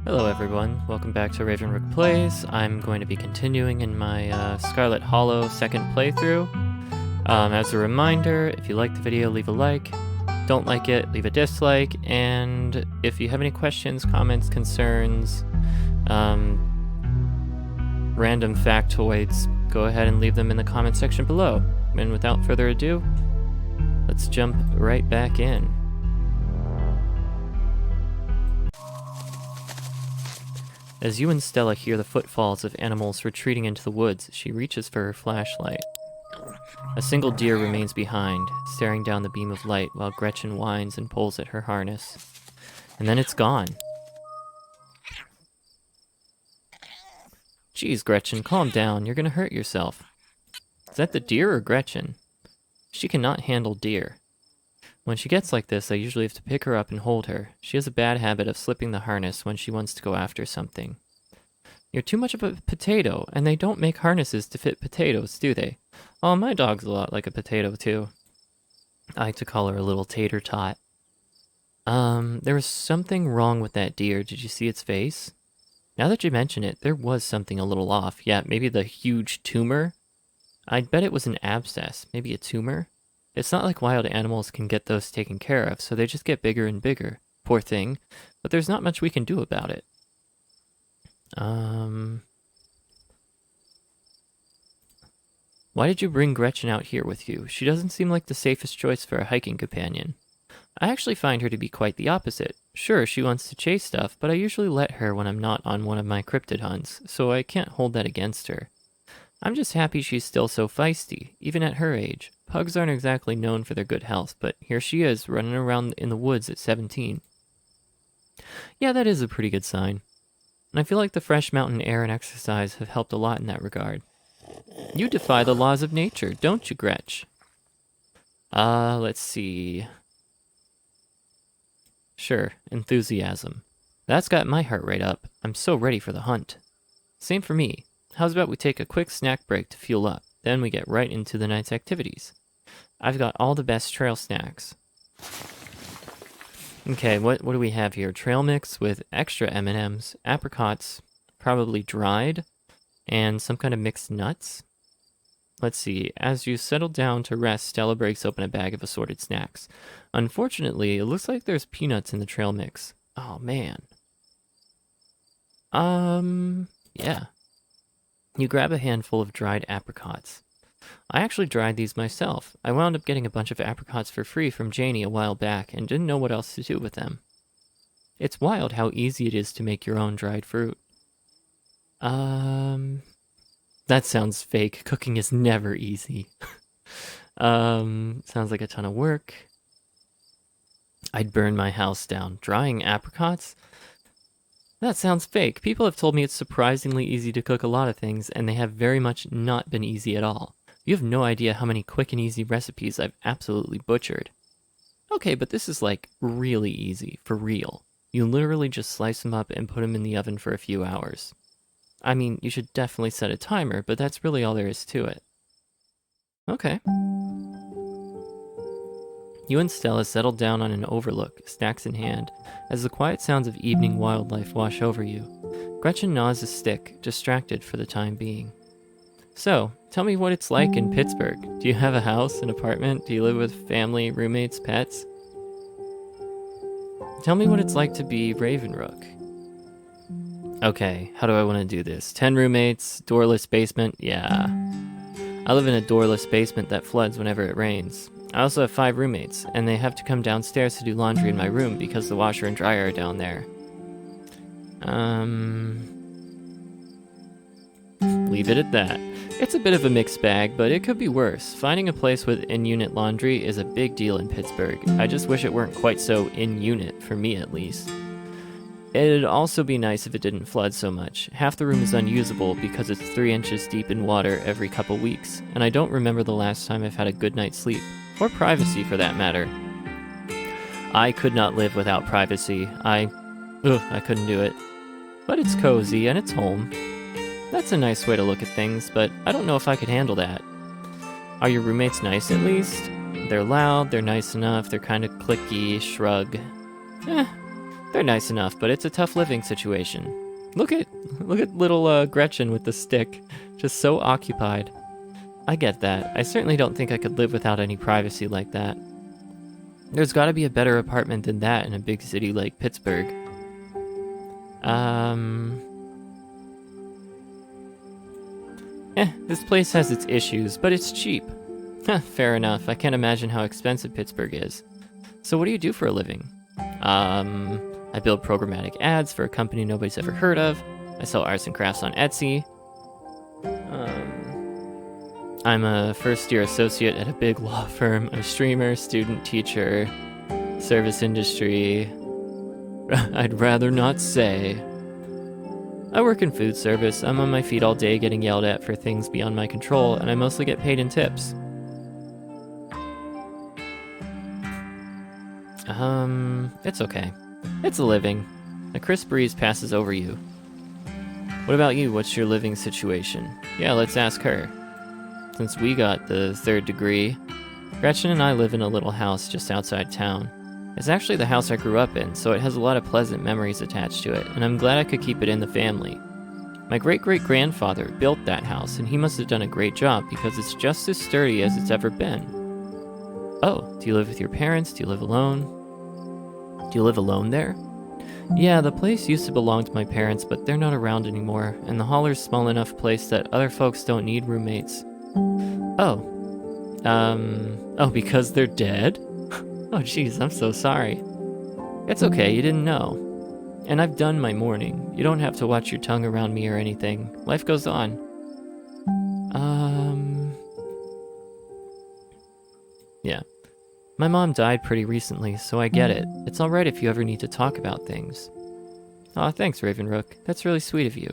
Hello everyone, welcome back to Ravenrook Plays. I'm going to be continuing in my Scarlet Hollow second playthrough. As a reminder, if you like the video, leave a like. Don't like it, leave a dislike. And if you have any questions, comments, concerns, random factoids, go ahead and leave them in the comment section below. And without further ado, let's jump right back in. As you and Stella hear the footfalls of animals retreating into the woods, she reaches for her flashlight. A single deer remains behind, staring down the beam of light while Gretchen whines and pulls at her harness. And then it's gone. Geez, Gretchen, calm down. You're gonna hurt yourself. Is that the deer or Gretchen? She cannot handle deer. When she gets like this, I usually have to pick her up and hold her. She has a bad habit of slipping the harness when she wants to go after something. You're too much of a potato, and they don't make harnesses to fit potatoes, do they? Oh, my dog's a lot like a potato, too. I like to call her a little tater tot. There was something wrong with that deer. Did you see its face? Now that you mention it, there was something a little off. Yeah, maybe the huge tumor? I'd bet it was an abscess. Maybe a tumor? It's not like wild animals can get those taken care of, so they just get bigger and bigger. Poor thing. But there's not much we can do about it. Why did you bring Gretchen out here with you? She doesn't seem like the safest choice for a hiking companion. I actually find her to be quite the opposite. Sure, she wants to chase stuff, but I usually let her when I'm not on one of my cryptid hunts, so I can't hold that against her. I'm just happy she's still so feisty, even at her age. Pugs aren't exactly known for their good health, but here she is, running around in the woods at 17. Yeah, that is a pretty good sign. And I feel like the fresh mountain air and exercise have helped a lot in that regard. You defy the laws of nature, don't you, Gretch? Let's see. Sure, enthusiasm. That's got my heart rate up. I'm so ready for the hunt. Same for me. How's about we take a quick snack break to fuel up, then we get right into the night's activities. I've got all the best trail snacks. Okay, what do we have here? Trail mix with extra M&Ms, apricots, probably dried, and some kind of mixed nuts. Let's see, as you settle down to rest, Stella breaks open a bag of assorted snacks. Unfortunately, it looks like there's peanuts in the trail mix. Oh, man. Yeah. You grab a handful of dried apricots. I actually dried these myself. I wound up getting a bunch of apricots for free from Janie a while back and didn't know what else to do with them. It's wild how easy it is to make your own dried fruit. That sounds fake. Cooking is never easy. Sounds like a ton of work. I'd burn my house down. Drying apricots? That sounds fake. People have told me it's surprisingly easy to cook a lot of things, and they have very much not been easy at all. You have no idea how many quick and easy recipes I've absolutely butchered. Okay, but this is like really easy, for real. You literally just slice them up and put them in the oven for a few hours. I mean, you should definitely set a timer, but that's really all there is to it. Okay. You and Stella settle down on an overlook, snacks in hand, as the quiet sounds of evening wildlife wash over you. Gretchen gnaws a stick, distracted for the time being. So, tell me what it's like in Pittsburgh. Do you have a house, an apartment? Do you live with family, roommates, pets? Tell me what it's like to be Ravenrook. Okay, how do I want to do this? 10 roommates, doorless basement? Yeah. I live in a doorless basement that floods whenever it rains. I also have 5 roommates, and they have to come downstairs to do laundry in my room because the washer and dryer are down there. Leave it at that. It's a bit of a mixed bag, but it could be worse. Finding a place with in-unit laundry is a big deal in Pittsburgh. I just wish it weren't quite so in-unit, for me at least. It'd also be nice if it didn't flood so much. Half the room is unusable because it's 3 inches deep in water every couple weeks, and I don't remember the last time I've had a good night's sleep. Or privacy, for that matter. I could not live without privacy. I couldn't do it. But it's cozy, and it's home. That's a nice way to look at things, but I don't know if I could handle that. Are your roommates nice, at least? They're loud, they're nice enough, they're kind of cliquey, shrug. They're nice enough, but it's a tough living situation. Look at little Gretchen with the stick, just so occupied. I get that. I certainly don't think I could live without any privacy like that. There's gotta be a better apartment than that in a big city like Pittsburgh. This place has its issues, but it's cheap. Fair enough. I can't imagine how expensive Pittsburgh is. So what do you do for a living? I build programmatic ads for a company nobody's ever heard of. I sell arts and crafts on Etsy. I'm a first-year associate at a big law firm. I'm a streamer, student, teacher, service industry. I'd rather not say. I work in food service. I'm on my feet all day getting yelled at for things beyond my control, and I mostly get paid in tips. It's okay. It's a living. A crisp breeze passes over you. What about you? What's your living situation? Yeah, let's ask her. Since we got the 3rd degree, Gretchen and I live in a little house just outside town. It's actually the house I grew up in, so it has a lot of pleasant memories attached to it, and I'm glad I could keep it in the family. My great-great-grandfather built that house, and he must have done a great job because it's just as sturdy as it's ever been. Oh, do you live with your parents? Do you live alone? Do you live alone there? Yeah, the place used to belong to my parents, but they're not around anymore, and the holler's small enough place that other folks don't need roommates. Oh. Oh, because they're dead? Oh, jeez, I'm so sorry. It's okay, you didn't know. And I've done my mourning. You don't have to watch your tongue around me or anything. Life goes on. Yeah. My mom died pretty recently, so I get it. It's alright if you ever need to talk about things. Aw, thanks, Ravenrook. That's really sweet of you.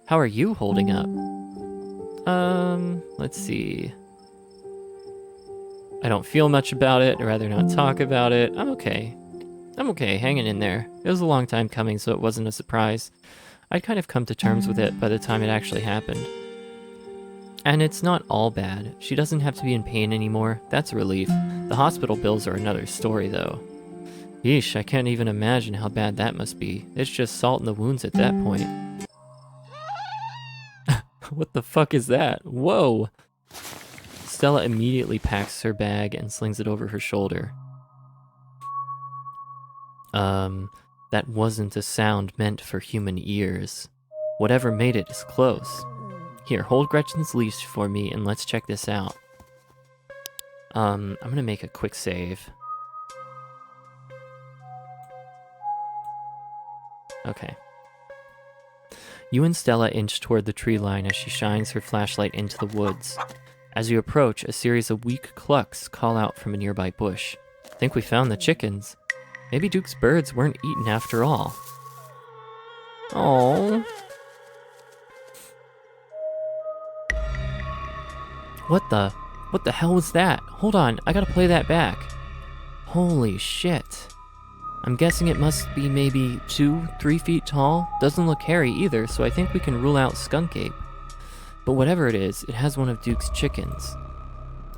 How are you holding up? Let's see. I don't feel much about it. I'd rather not talk about it. I'm okay. I'm okay, hanging in there. It was a long time coming, so it wasn't a surprise. I'd kind of come to terms with it by the time it actually happened. And it's not all bad. She doesn't have to be in pain anymore. That's a relief. The hospital bills are another story, though. Yeesh, I can't even imagine how bad that must be. It's just salt in the wounds at that point. What the fuck is that? Whoa! Stella immediately packs her bag and slings it over her shoulder. That wasn't a sound meant for human ears. Whatever made it is close. Here, hold Gretchen's leash for me and let's check this out. I'm gonna make a quick save. Okay. You and Stella inch toward the tree line as she shines her flashlight into the woods. As you approach, a series of weak clucks call out from a nearby bush. Think we found the chickens. Maybe Duke's birds weren't eaten after all. Oh. What the hell was that? Hold on, I gotta play that back. Holy shit. I'm guessing it must be maybe 2-3 feet tall. Doesn't look hairy either, so I think we can rule out skunk ape. But whatever it is, it has one of Duke's chickens.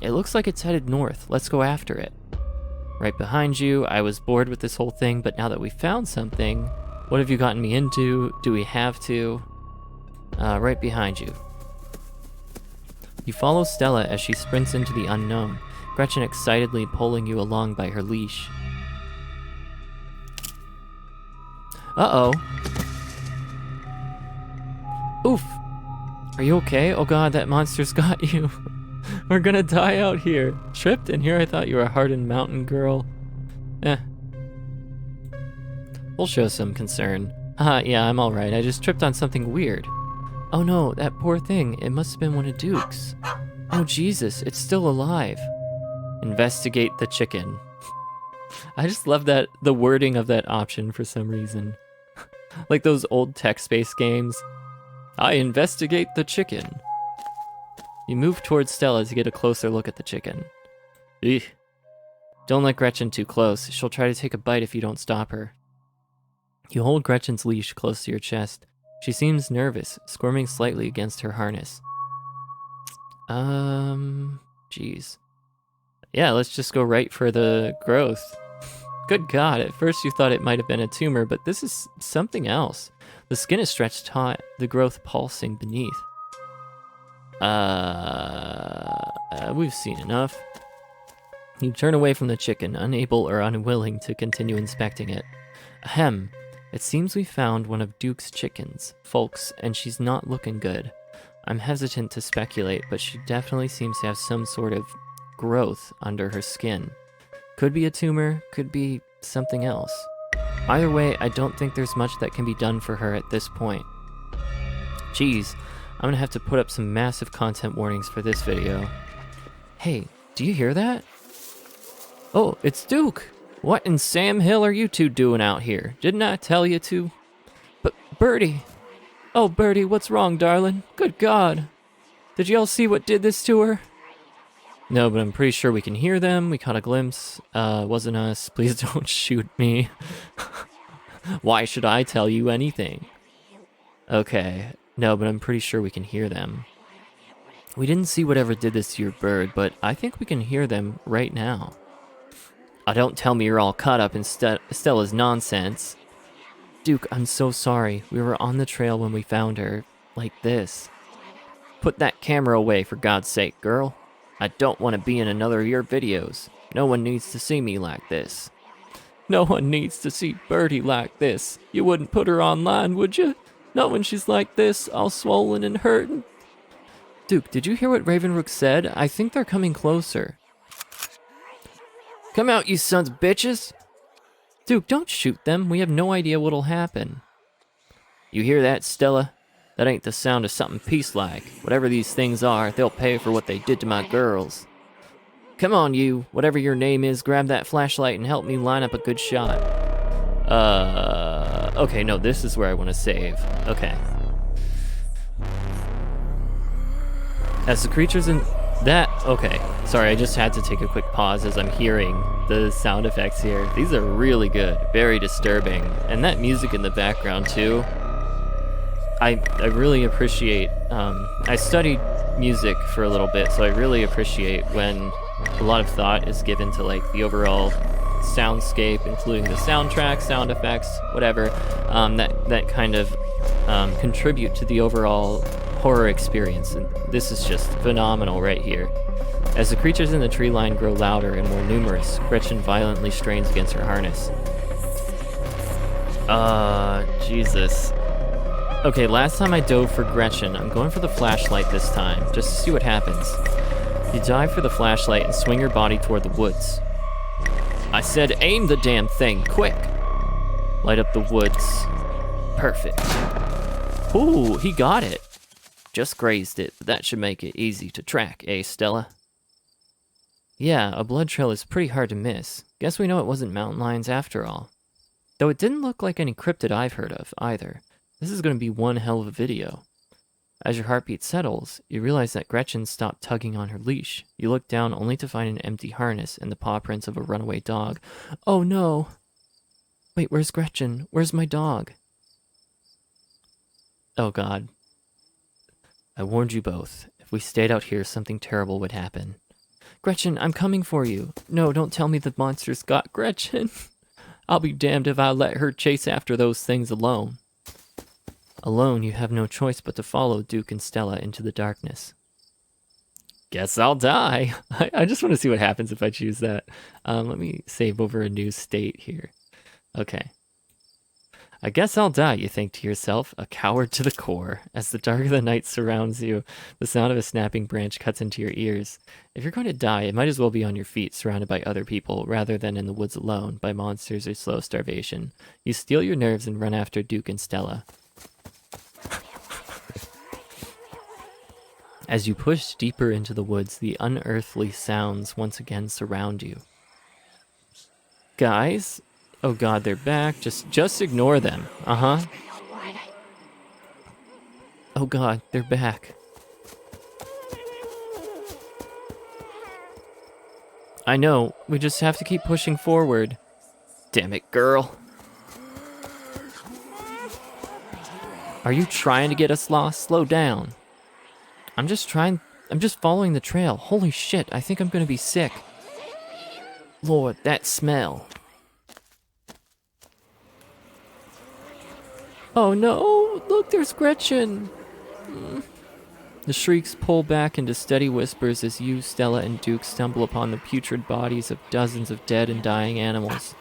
It looks like it's headed north. Let's go after it. Right behind you. I was bored with this whole thing, but now that we found something, what have you gotten me into? Do we have to? Right behind you. You follow Stella as she sprints into the unknown, Gretchen excitedly pulling you along by her leash. Uh-oh. Oof. Are you okay? Oh god, that monster's got you. We're gonna die out here. Tripped, and here I thought you were a hardened mountain girl. We'll show some concern. Haha, yeah, I'm alright. I just tripped on something weird. Oh no, that poor thing. It must have been one of Duke's. Oh Jesus, it's still alive. Investigate the chicken. I just love that, the wording of that option for some reason. Like those old text-based games. I investigate the chicken. You move towards Stella to get a closer look at the chicken. Eek. Don't let Gretchen too close. She'll try to take a bite if you don't stop her. You hold Gretchen's leash close to your chest. She seems nervous, squirming slightly against her harness. Jeez. Yeah, let's just go right for the growth. Good God, at first you thought it might have been a tumor, but this is something else. The skin is stretched taut, the growth pulsing beneath. We've seen enough. You turn away from the chicken, unable or unwilling to continue inspecting it. Ahem. It seems we found one of Duke's chickens, folks, and she's not looking good. I'm hesitant to speculate, but she definitely seems to have some sort of growth under her skin. Could be a tumor, could be something else. Either way, I don't think there's much that can be done for her at this point. Geez, I'm gonna have to put up some massive content warnings for this video. Hey, do you hear that? Oh, it's Duke! What in Sam Hill are you two doing out here? Didn't I tell you to? But Birdie! Oh, Birdie, what's wrong, darling? Good God! Did y'all see what did this to her? No, but I'm pretty sure we can hear them. We caught a glimpse. Wasn't us. Please don't shoot me. Why should I tell you anything? Okay. No, but I'm pretty sure we can hear them. We didn't see whatever did this to your bird, but I think we can hear them right now. Oh, don't tell me you're all caught up in Stella's nonsense. Duke, I'm so sorry. We were on the trail when we found her. Like this. Put that camera away, for God's sake, girl. I don't want to be in another of your videos. No one needs to see me like this. No one needs to see Birdie like this. You wouldn't put her online, would you? Not when she's like this, all swollen and hurting. Duke, did you hear what Ravenrook said? I think they're coming closer. Come out, you sons of bitches! Duke, don't shoot them. We have no idea what'll happen. You hear that, Stella? That ain't the sound of something peace-like. Whatever these things are, they'll pay for what they did to my girls. Come on, you. Whatever your name is, grab that flashlight and help me line up a good shot. Okay, no, this is where I want to save. Okay. As the creatures in... That... Okay. Sorry, I just had to take a quick pause as I'm hearing the sound effects here. These are really good. Very disturbing. And that music in the background, too. I really appreciate, I studied music for a little bit, so I really appreciate when a lot of thought is given to like the overall soundscape, including the soundtrack, sound effects, whatever, that kind of contribute to the overall horror experience. And this is just phenomenal right here. As the creatures in the tree line grow louder and more numerous, Gretchen violently strains against her harness. Jesus. Okay, last time I dove for Gretchen. I'm going for the flashlight this time, just to see what happens. You dive for the flashlight and swing your body toward the woods. I said aim the damn thing, quick! Light up the woods. Perfect. Ooh, he got it. Just grazed it, but that should make it easy to track, eh, Stella? Yeah, a blood trail is pretty hard to miss. Guess we know it wasn't mountain lions after all. Though it didn't look like any cryptid I've heard of, either. This is going to be one hell of a video. As your heartbeat settles, you realize that Gretchen stopped tugging on her leash. You look down only to find an empty harness and the paw prints of a runaway dog. Oh no! Wait, where's Gretchen? Where's my dog? Oh God. I warned you both. If we stayed out here, something terrible would happen. Gretchen, I'm coming for you. No, don't tell me the monsters got Gretchen. I'll be damned if I let her chase after those things alone. Alone, you have no choice but to follow Duke and Stella into the darkness. Guess I'll die. I just want to see what happens if I choose that. Let me save over a new state here. Okay. I guess I'll die, you think to yourself, a coward to the core. As the dark of the night surrounds you, the sound of a snapping branch cuts into your ears. If you're going to die, it might as well be on your feet, surrounded by other people, rather than in the woods alone, by monsters or slow starvation. You steel your nerves and run after Duke and Stella. As you push deeper into the woods, the unearthly sounds once again surround you. Guys? Oh God, they're back. Just ignore them. Uh-huh. Oh God, they're back. I know, we just have to keep pushing forward. Damn it, girl. Are you trying to get us lost? Slow down. I'm just following the trail. Holy shit, I think I'm gonna be sick. Lord, that smell. Oh no! Look, there's Gretchen! The shrieks pull back into steady whispers as you, Stella, and Duke stumble upon the putrid bodies of dozens of dead and dying animals.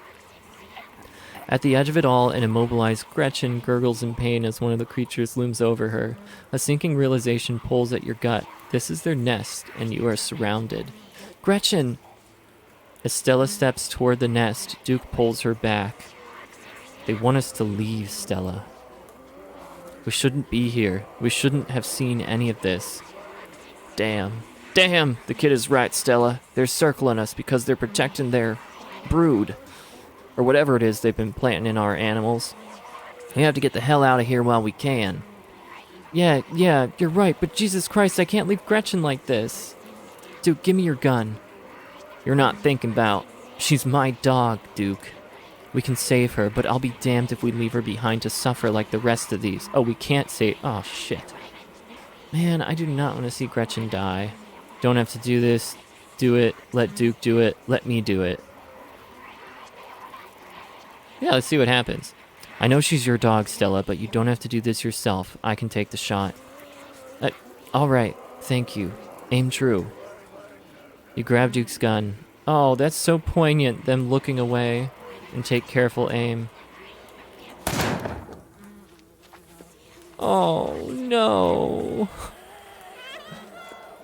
At the edge of it all, an immobilized Gretchen gurgles in pain as one of the creatures looms over her. A sinking realization pulls at your gut. This is their nest, and you are surrounded. Gretchen! As Stella steps toward the nest, Duke pulls her back. They want us to leave, Stella. We shouldn't be here. We shouldn't have seen any of this. Damn. Damn! The kid is right, Stella. They're circling us because they're protecting their brood. Or whatever it is they've been planting in our animals. We have to get the hell out of here while we can. Yeah, you're right, but Jesus Christ, I can't leave Gretchen like this. Duke, give me your gun. You're not thinking about... She's my dog, Duke. We can save her, but I'll be damned if we leave her behind to suffer like the rest of these. Oh, we can't save... Oh, shit. Man, I do not want to see Gretchen die. Don't have to do this. Do it. Let Duke do it. Let me do it. Yeah, let's see what happens. I know she's your dog, Stella, but you don't have to do this yourself. I can take the shot. All right. Thank you. Aim true. You grab Duke's gun. Oh, that's so poignant, them looking away. And take careful aim. Oh, no.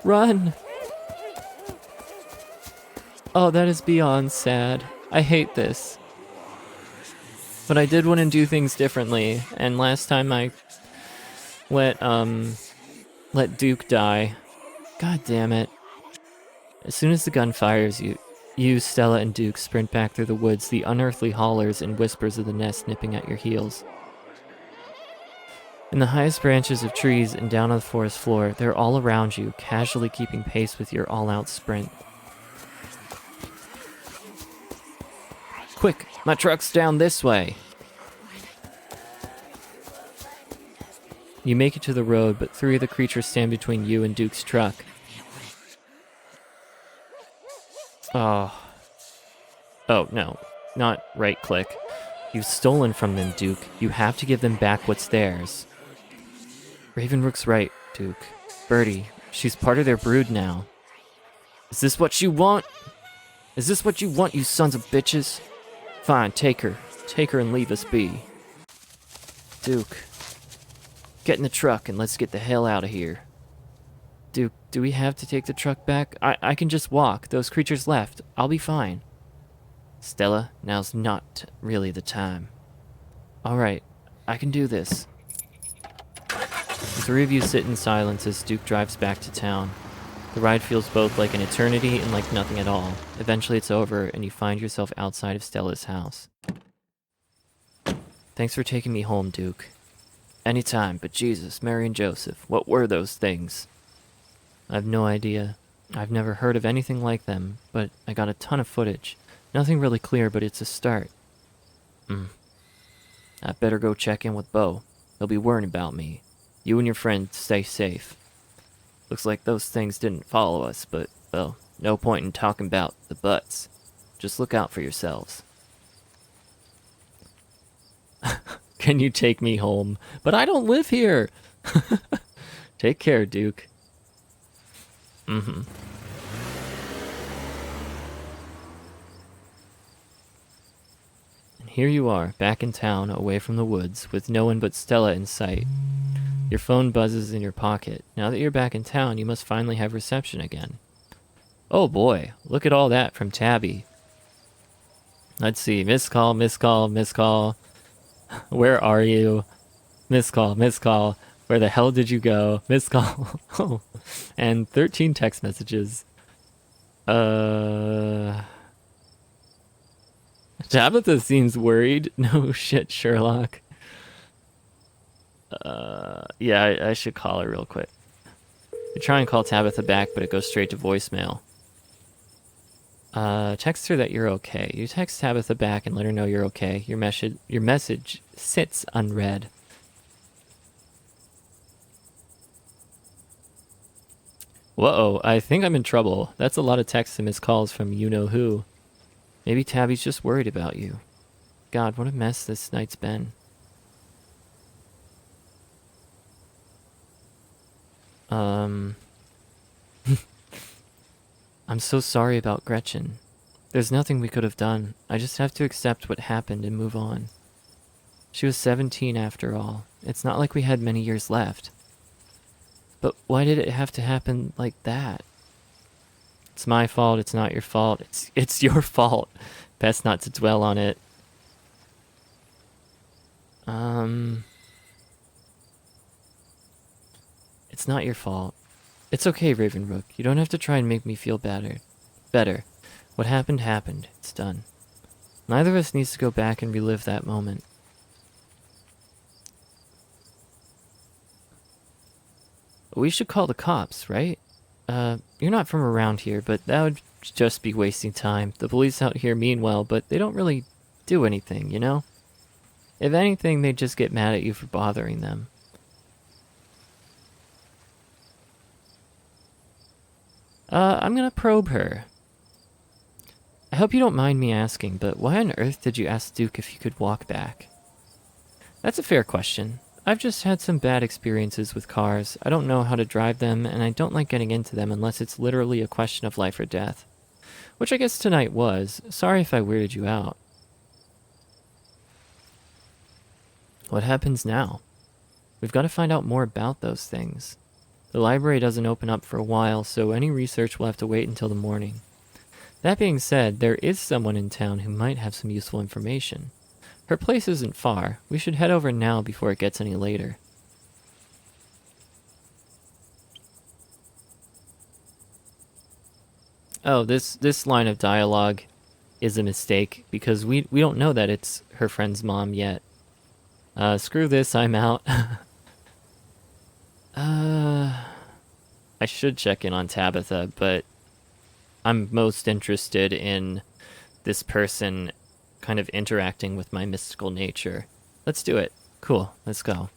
Run. Oh, that is beyond sad. I hate this. But I did want to do things differently, and last time I let Duke die. God damn it. As soon as the gun fires, you, Stella, and Duke sprint back through the woods, the unearthly hollers and whispers of the nest nipping at your heels. In the highest branches of trees and down on the forest floor, they're all around you, casually keeping pace with your all-out sprint. Quick, my truck's down this way. You make it to the road, but three of the creatures stand between you and Duke's truck. Oh, no, not right-click. You've stolen from them, Duke. You have to give them back what's theirs. Ravenrook's right, Duke. Birdie, she's part of their brood now. Is this what you want? Is this what you want, you sons of bitches? Fine, take her. Take her and leave us be. Duke, get in the truck and let's get the hell out of here. Duke, do we have to take the truck back? I can just walk. Those creatures left. I'll be fine. Stella, now's not really the time. All right, I can do this. The three of you sit in silence as Duke drives back to town. The ride feels both like an eternity and like nothing at all. Eventually it's over, and you find yourself outside of Stella's house. Thanks for taking me home, Duke. Anytime, but Jesus, Mary and Joseph, what were those things? I've no idea. I've never heard of anything like them, but I got a ton of footage. Nothing really clear, but it's a start. I better go check in with Bo. He'll be worrying about me. You and your friend stay safe. Looks like those things didn't follow us, but, well, no point in talking about the buts. Just look out for yourselves. Can you take me home? But I don't live here! Take care, Duke. And here you are, back in town, away from the woods, with no one but Stella in sight. Your phone buzzes in your pocket. Now that you're back in town, you must finally have reception again. Oh boy, look at all that from Tabby. Let's see, missed call, missed call, missed call. Where are you? Missed call, missed call. Where the hell did you go? Missed call. Oh, and 13 text messages. Tabitha seems worried. No shit, Sherlock. Yeah, I should call her real quick. I try and call Tabitha back, but it goes straight to voicemail. Text her that you're okay. You text Tabitha back and let her know you're okay. Your message sits unread. Whoa, I think I'm in trouble. That's a lot of texts and missed calls from you-know-who. Maybe Tabby's just worried about you. God, what a mess this night's been. I'm so sorry about Gretchen. There's nothing we could have done. I just have to accept what happened and move on. She was 17 after all. It's not like we had many years left. But why did it have to happen like that? It's my fault, it's not your fault. It's your fault. Best not to dwell on it. It's not your fault. It's okay, Ravenrook. You don't have to try and make me feel better. What happened happened. It's done. Neither of us needs to go back and relive that moment. We should call the cops, right? You're not from around here, but that would just be wasting time. The police out here mean well, but they don't really do anything, you know? If anything, they just get mad at you for bothering them. I'm gonna probe her. I hope you don't mind me asking, but why on earth did you ask Duke if he could walk back? That's a fair question. I've just had some bad experiences with cars. I don't know how to drive them, and I don't like getting into them unless it's literally a question of life or death. Which I guess tonight was. Sorry if I weirded you out. What happens now? We've got to find out more about those things. The library doesn't open up for a while, so any research will have to wait until the morning. That being said, there is someone in town who might have some useful information. Her place isn't far. We should head over now before it gets any later. Oh, this line of dialogue is a mistake because we don't know that it's her friend's mom yet. Screw this, I'm out. I should check in on Tabitha, but I'm most interested in this person kind of interacting with my mystical nature. Let's do it. Cool, let's go.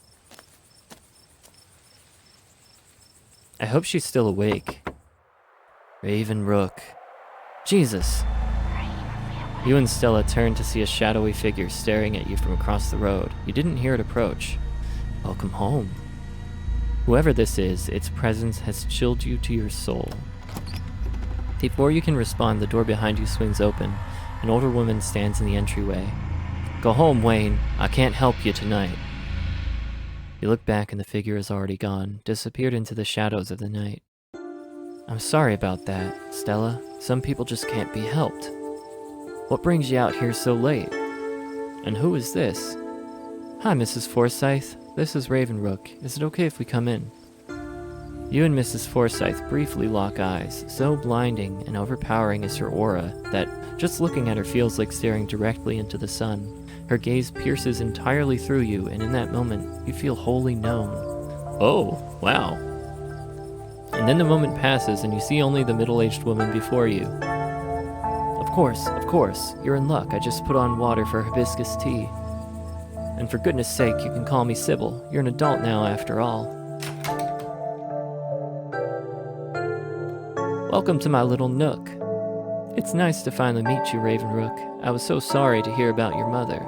I hope she's still awake. Ravenrook. Jesus. You and Stella turned to see a shadowy figure staring at you from across the road. You didn't hear it approach. Welcome home. Whoever this is, its presence has chilled you to your soul. Before you can respond, the door behind you swings open. An older woman stands in the entryway. Go home, Wayne. I can't help you tonight. You look back and the figure is already gone, disappeared into the shadows of the night. I'm sorry about that, Stella. Some people just can't be helped. What brings you out here so late? And who is this? Hi, Mrs. Forsyth. This is Ravenrook. Is it okay if we come in? You and Mrs. Forsyth briefly lock eyes. So blinding and overpowering is her aura that just looking at her feels like staring directly into the sun. Her gaze pierces entirely through you, and in that moment, you feel wholly known. Oh, wow. And then the moment passes, and you see only the middle-aged woman before you. Of course, you're in luck. I just put on water for hibiscus tea. And for goodness sake, you can call me Sybil. You're an adult now, after all. Welcome to my little nook. It's nice to finally meet you, Ravenrook. I was so sorry to hear about your mother.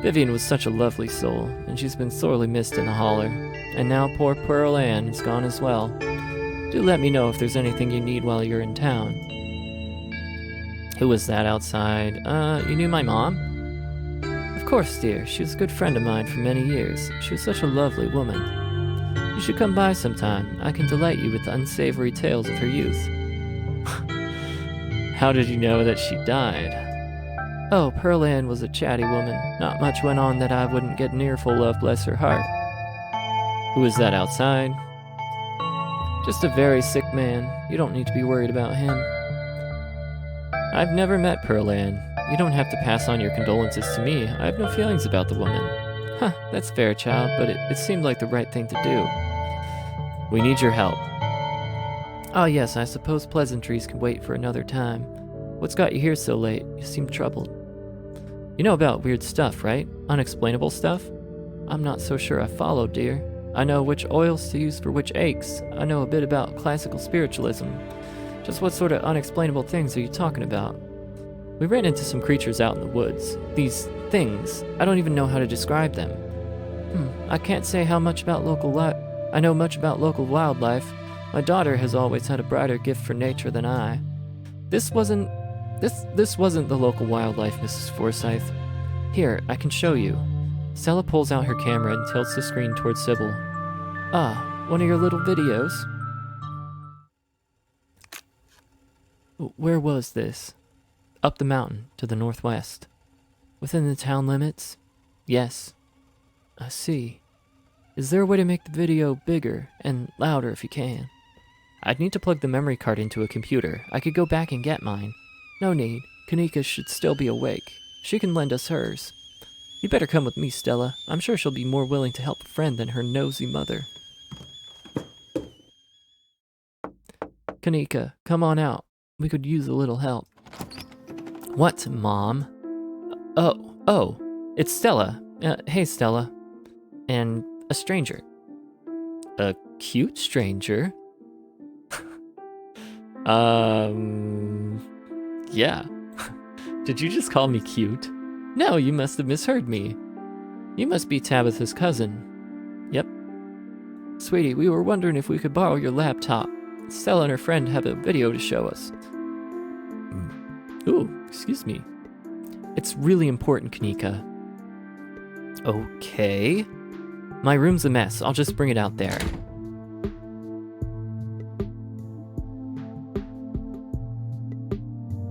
Vivian was such a lovely soul, and she's been sorely missed in the holler. And now poor Pearl Ann is gone as well. Do let me know if there's anything you need while you're in town. Who was that outside? You knew my mom? Of course, dear. She was a good friend of mine for many years. She was such a lovely woman. You should come by sometime. I can delight you with the unsavory tales of her youth. How did you know that she died? Oh, Pearl Ann was a chatty woman. Not much went on that I wouldn't get an earful of, bless her heart. Who is that outside? Just a very sick man. You don't need to be worried about him. I've never met Pearl Ann. You don't have to pass on your condolences to me. I have no feelings about the woman. Huh, that's fair, child, but it seemed like the right thing to do. We need your help. Oh yes, I suppose pleasantries can wait for another time. What's got you here so late? You seem troubled. You know about weird stuff, right? Unexplainable stuff? I'm not so sure I follow, dear. I know which oils to use for which aches. I know a bit about classical spiritualism. Just what sort of unexplainable things are you talking about? We ran into some creatures out in the woods. These things, I don't even know how to describe them. I can't say how much about local I know much about local wildlife. My daughter has always had a brighter gift for nature than I. This wasn't the local wildlife, Mrs. Forsyth. Here, I can show you. Stella pulls out her camera and tilts the screen towards Sybil. Ah, one of your little videos. Where was this? Up the mountain to the northwest. Within the town limits? Yes. I see. Is there a way to make the video bigger and louder if you can? I'd need to plug the memory card into a computer. I could go back and get mine. No need. Kanika should still be awake. She can lend us hers. You better come with me, Stella. I'm sure she'll be more willing to help a friend than her nosy mother. Kanika, come on out. We could use a little help. What, Mom? Oh, it's Stella. Hey, Stella. And a stranger. A cute stranger? Yeah. Did you just call me cute? No, you must have misheard me. You must be Tabitha's cousin. Yep. Sweetie, we were wondering if we could borrow your laptop. Stella and her friend have a video to show us. Ooh, excuse me. It's really important, Kanika. Okay. My room's a mess. I'll just bring it out there.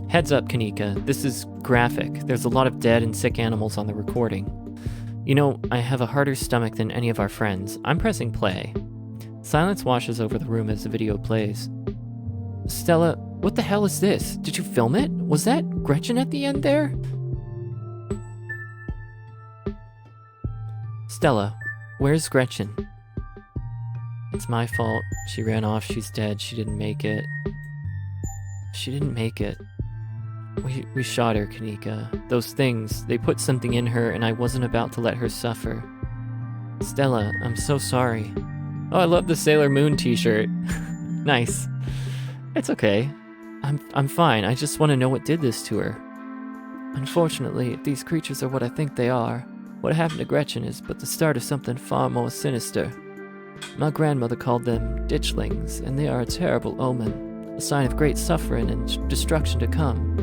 Heads up, Kanika. This is graphic. There's a lot of dead and sick animals on the recording. You know, I have a harder stomach than any of our friends. I'm pressing play. Silence washes over the room as the video plays. Stella, what the hell is this? Did you film it? Was that Gretchen at the end there? Stella, where's Gretchen? It's my fault. She ran off. She's dead. She didn't make it. She didn't make it. We shot her, Kanika. Those things, they put something in her and I wasn't about to let her suffer. Stella, I'm so sorry. Oh, I love the Sailor Moon t-shirt. Nice. It's okay. I'm fine. I just want to know what did this to her. Unfortunately, if these creatures are what I think they are, what happened to Gretchen is but the start of something far more sinister. My grandmother called them ditchlings, and they are a terrible omen, a sign of great suffering and destruction to come.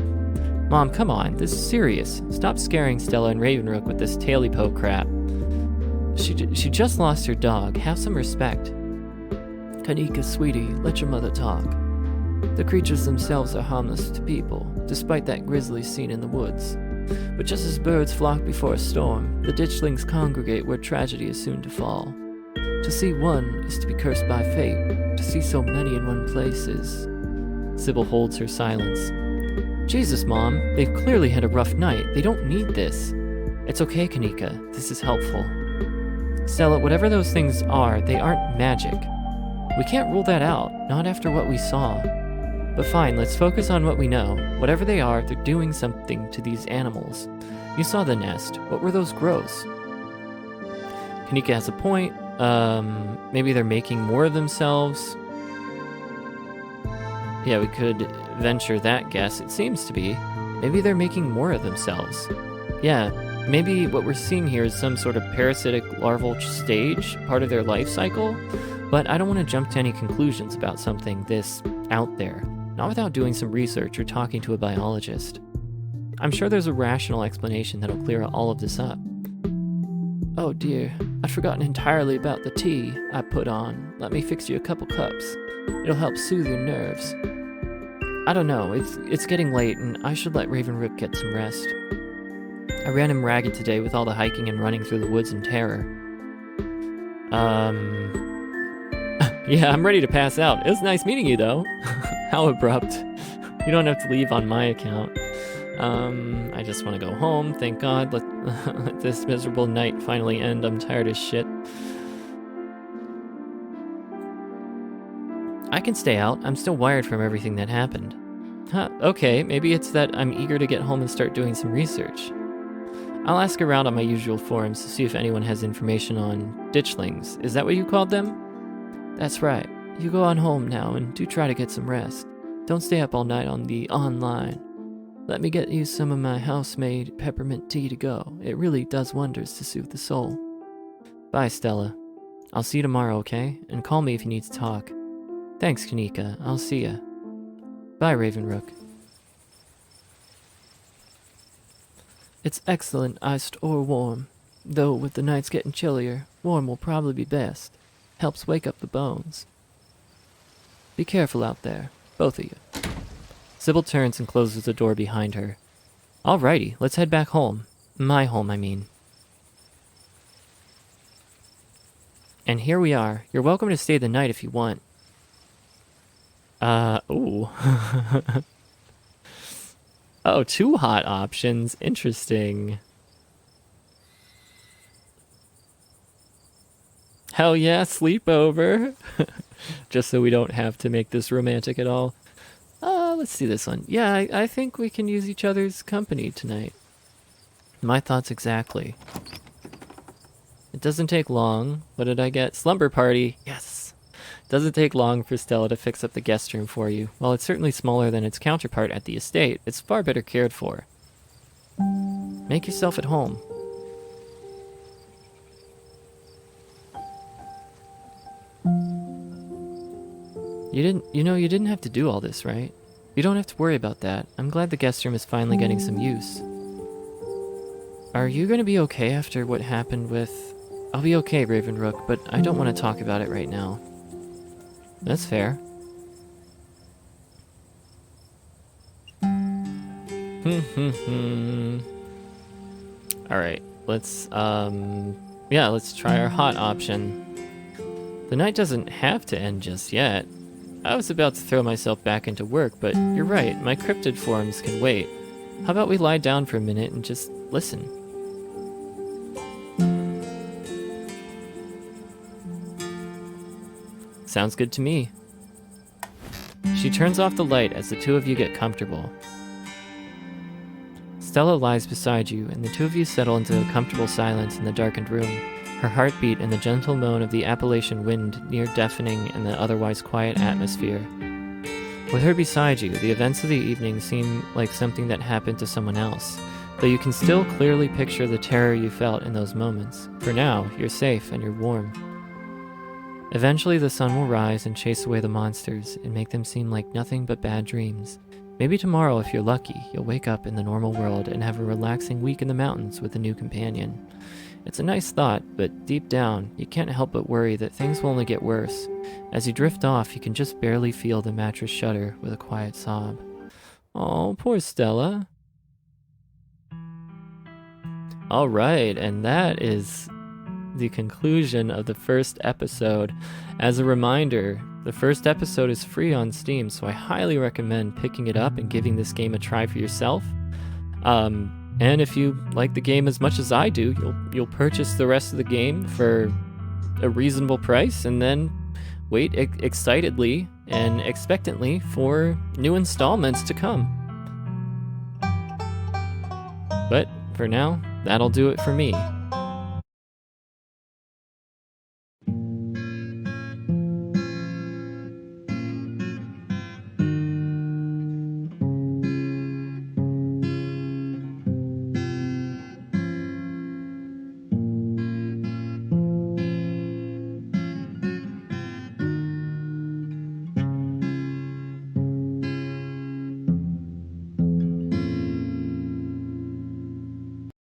Mom, come on, this is serious. Stop scaring Stella and Ravenrook with this taily-po crap. She just lost her dog. Have some respect. Kanika, sweetie, let your mother talk. The creatures themselves are harmless to people, despite that grisly scene in the woods. But just as birds flock before a storm, the ditchlings congregate where tragedy is soon to fall. To see one is to be cursed by fate. To see so many in one place is... Sybil holds her silence. Jesus, Mom, they've clearly had a rough night. They don't need this. It's okay, Kanika. This is helpful. Stella, whatever those things are, they aren't magic. We can't rule that out, not after what we saw. But fine, let's focus on what we know. Whatever they are, they're doing something to these animals. You saw the nest. What were those growths? Kanika has a point. Maybe they're making more of themselves. Yeah, we could venture that guess. It seems to be. Maybe they're making more of themselves. Yeah, maybe what we're seeing here is some sort of parasitic larval stage, part of their life cycle. But I don't want to jump to any conclusions about something this out there, not without doing some research or talking to a biologist. I'm sure there's a rational explanation that'll clear all of this up. Oh dear, I'd forgotten entirely about the tea I put on. Let me fix you a couple cups. It'll help soothe your nerves. I don't know, it's getting late and I should let Ravenrook get some rest. I ran him ragged today with all the hiking and running through the woods in terror. Yeah, I'm ready to pass out. It was nice meeting you though. How abrupt. You don't have to leave on my account. I just want to go home, thank God. Let this miserable night finally end. I'm tired as shit. I can stay out. I'm still wired from everything that happened. Huh, okay, maybe it's that I'm eager to get home and start doing some research. I'll ask around on my usual forums to see if anyone has information on ditchlings. Is that what you called them? That's right. You go on home now and do try to get some rest. Don't stay up all night on the online. Let me get you some of my house-made peppermint tea to go. It really does wonders to soothe the soul. Bye, Stella. I'll see you tomorrow, okay? And call me if you need to talk. Thanks, Kanika. I'll see ya. Bye, Ravenrook. It's excellent iced or warm. Though with the nights getting chillier, warm will probably be best. Helps wake up the bones. Be careful out there, both of you. Sybil turns and closes the door behind her. Alrighty, let's head back home. My home, I mean. And here we are. You're welcome to stay the night if you want. Ooh. Oh, 2 hot options. Interesting. Hell yeah, sleepover. Just so we don't have to make this romantic at all. Let's see this one. Yeah, I think we can use each other's company tonight. My thoughts exactly. It doesn't take long. What did I get? Slumber party. Yes. Doesn't take long for Stella to fix up the guest room for you. While it's certainly smaller than its counterpart at the estate, it's far better cared for. Make yourself at home. You didn't have to do all this, right? You don't have to worry about that. I'm glad the guest room is finally getting some use. Are you gonna be okay after what happened with... I'll be okay, Ravenrook, but I don't want to talk about it right now. That's fair. Alright, let's try our hot option. The night doesn't have to end just yet. I was about to throw myself back into work, but you're right, my cryptid forms can wait. How about we lie down for a minute and just listen? Sounds good to me. She turns off the light as the two of you get comfortable. Stella lies beside you, and the two of you settle into a comfortable silence in the darkened room, her heartbeat and the gentle moan of the Appalachian wind near deafening in the otherwise quiet atmosphere. With her beside you, the events of the evening seem like something that happened to someone else, though you can still clearly picture the terror you felt in those moments. For now, you're safe and you're warm. Eventually the sun will rise and chase away the monsters and make them seem like nothing but bad dreams. Maybe tomorrow, if you're lucky, you'll wake up in the normal world and have a relaxing week in the mountains with a new companion. It's a nice thought, but deep down, you can't help but worry that things will only get worse. As you drift off, you can just barely feel the mattress shudder with a quiet sob. Oh, poor Stella. Alright, and that is the conclusion of the first episode. As a reminder, the first episode is free on Steam, so I highly recommend picking it up and giving this game a try for yourself. And if you like the game as much as I do, you'll purchase the rest of the game for a reasonable price and then wait excitedly and expectantly for new installments to come. But for now, that'll do it for me.